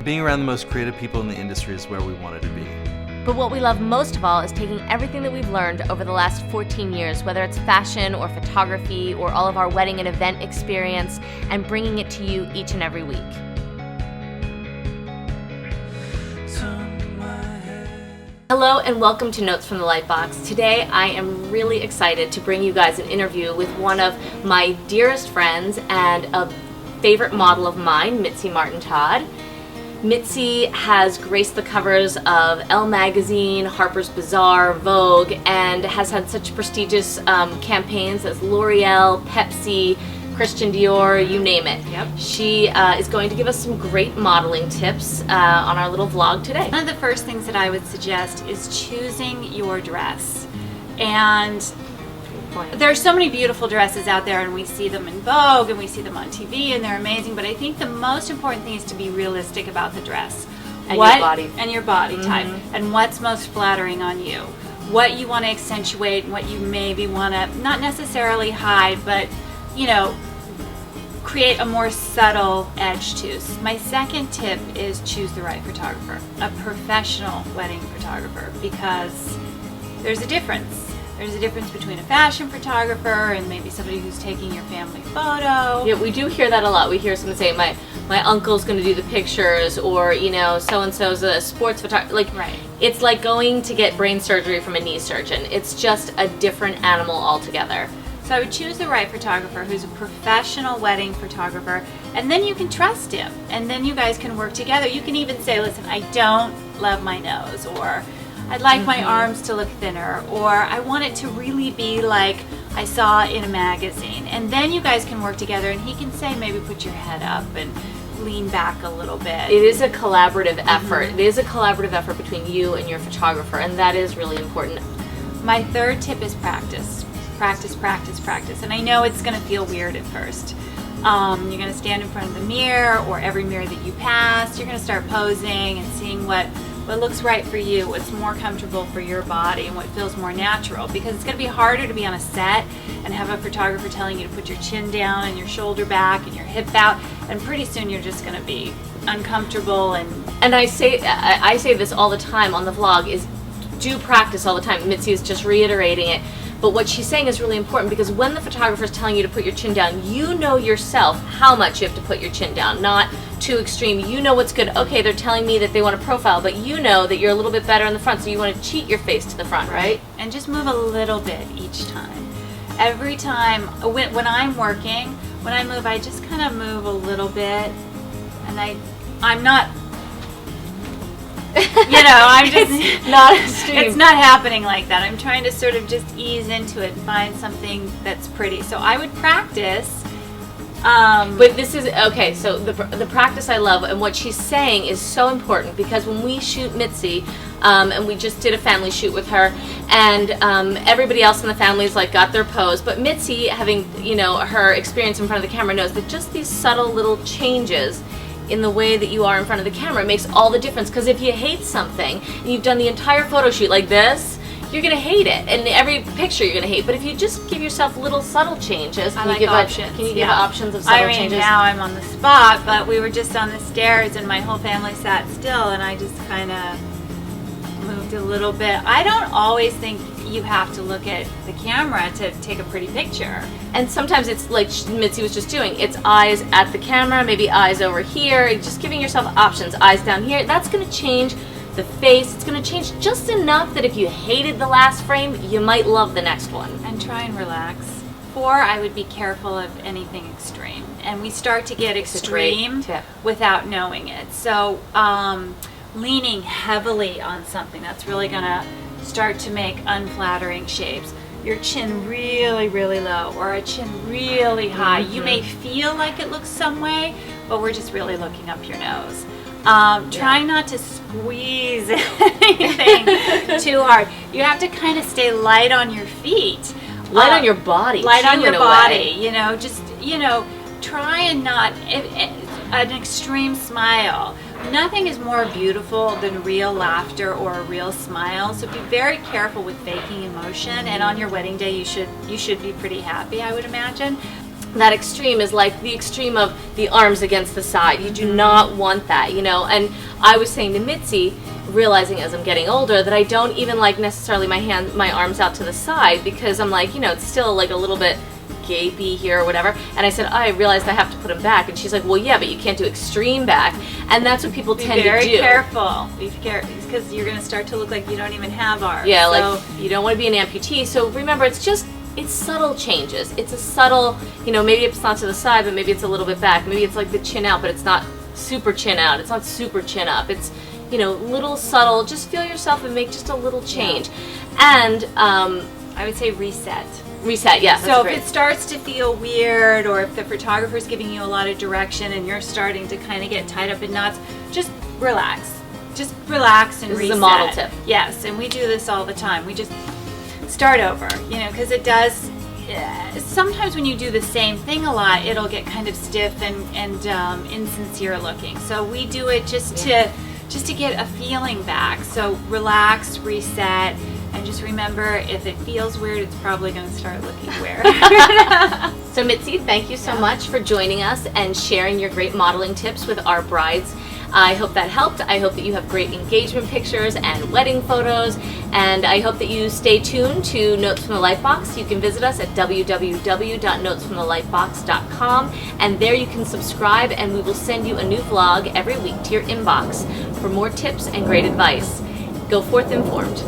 Being around the most creative people in the industry is where we wanted to be. But what we love most of all is taking everything that we've learned over the last 14 years, whether it's fashion or photography or all of our wedding and event experience, and bringing it to you each and every week. Hello and welcome to Notes from the Lightbox. Today I am really excited to bring you guys an interview with one of my dearest friends and a favorite model of mine, Mitzi Martin Todd. Mitzi has graced the covers of Elle magazine, Harper's Bazaar, Vogue, and has had such prestigious campaigns as L'Oreal, Pepsi, Christian Dior, you name it. Yep. She is going to give us some great modeling tips on our little vlog today. One of the first things that I would suggest is choosing your dress. And there are so many beautiful dresses out there, and we see them in Vogue and we see them on TV and they're amazing, but I think the most important thing is to be realistic about the dress. And your body. And your body type. And what's most flattering on you. What you want to accentuate and what you maybe want to, not necessarily hide, but, you know, create a more subtle edge to. My second tip is choose the right photographer, a professional wedding photographer, because there's a difference. There's a difference between a fashion photographer and maybe somebody who's taking your family photo. Yeah, we do hear that a lot. We hear someone say, my uncle's going to do the pictures, or, you know, so-and-so's a sports photographer. Like, right. It's like going to get brain surgery from a knee surgeon. It's just a different animal altogether. So I would choose the right photographer who's a professional wedding photographer, and then you can trust him, and then you guys can work together. You can even say, listen, I don't love my nose, or I'd like my arms to look thinner, or I want it to really be like I saw in a magazine. And then you guys can work together, and he can say, maybe put your head up and lean back a little bit. It is a collaborative effort. It is a collaborative effort between you and your photographer, and that is really important. My third tip is practice. Practice, practice, practice. And I know it's going to feel weird at first. You're going to stand in front of the mirror, or every mirror that you pass. You're going to start posing and seeing what looks right for you, what's more comfortable for your body, and what feels more natural. Because it's going to be harder to be on a set and have a photographer telling you to put your chin down and your shoulder back and your hip out, and pretty soon you're just going to be uncomfortable. And I say this all the time on the vlog, is do practice all the time. Mitzi is just reiterating it. But what she's saying is really important, because when the photographer is telling you to put your chin down, you know yourself how much you have to put your chin down, not too extreme. You know what's good. Okay, they're telling me that they want a profile, but you know that you're a little bit better in the front, so you want to cheat your face to the front, right? And just move a little bit each time. Every time, when I'm working, when I move, I just kind of move a little bit, and I'm not, you know, I'm just it's not extreme. It's not happening like that. I'm trying to sort of just ease into it and find something that's pretty. So I would practice. But this is, okay, so the practice I love, and what she's saying is so important, because when we shoot Mitzi, and we just did a family shoot with her, and everybody else in the family's like got their pose, but Mitzi, having, you know, her experience in front of the camera, knows that just these subtle little changes in the way that you are in front of the camera makes all the difference. Because if you hate something and you've done the entire photo shoot like this, you're gonna hate it, and every picture you're gonna hate. But if you just give yourself little subtle changes, can you give options of subtle changes? Now I'm on the spot, but we were just on the stairs and my whole family sat still, and I just kind of moved a little bit. I don't always think you have to look at the camera to take a pretty picture. And sometimes it's like Mitzi was just doing, it's eyes at the camera, maybe eyes over here, just giving yourself options, eyes down here. That's going to change the face. It's going to change just enough that if you hated the last frame, you might love the next one. And try and relax. 4, I would be careful of anything extreme. And we start to get extreme without knowing it. So leaning heavily on something, that's really going to start to make unflattering shapes. Your chin really, really low, or a chin really high. You may feel like it looks some way, but we're just really looking up your nose. Trying not to squeeze anything too hard. You have to kind of stay light on your feet. Light on your body. Light on your body. You know, just, you know, try and not, an extreme smile. Nothing is more beautiful than real laughter or a real smile. So be very careful with faking emotion. And on your wedding day, you should be pretty happy, I would imagine. that extreme is like the extreme of the arms against the side. You do not want that, you know. And I was saying to Mitzi, realizing as I'm getting older that I don't even like necessarily my arms out to the side, because I'm like, you know, it's still like a little bit gapey here or whatever. And I said, I realized I have to put them back. And she's like, well, yeah, but you can't do extreme back. And that's what people tend to do. Be very careful. Be careful, because you're going to start to look like you don't even have arms. Yeah, like you don't want to be an amputee. So remember, it's subtle changes. It's a subtle, you know, maybe it's not to the side, but maybe it's a little bit back. Maybe it's like the chin out, but it's not super chin out. It's not super chin up. It's, you know, little subtle. Just feel yourself and make just a little change. Yeah. And I would say reset. Reset, yeah. So if it starts to feel weird, or if the photographer's giving you a lot of direction and you're starting to kind of get tied up in knots, just relax. Just relax and reset. This is a model tip. Yes, and we do this all the time. We just start over, you know, because it does. Sometimes when you do the same thing a lot, it'll get kind of stiff and insincere looking. So we do it just to get a feeling back. So relax, reset. And just remember, if it feels weird, it's probably going to start looking weird. So Mitzi, thank you so much for joining us and sharing your great modeling tips with our brides. I hope that helped. I hope that you have great engagement pictures and wedding photos. And I hope that you stay tuned to Notes from the Lightbox. You can visit us at www.notesfromthelightbox.com. And there you can subscribe, and we will send you a new vlog every week to your inbox for more tips and great advice. Go forth informed.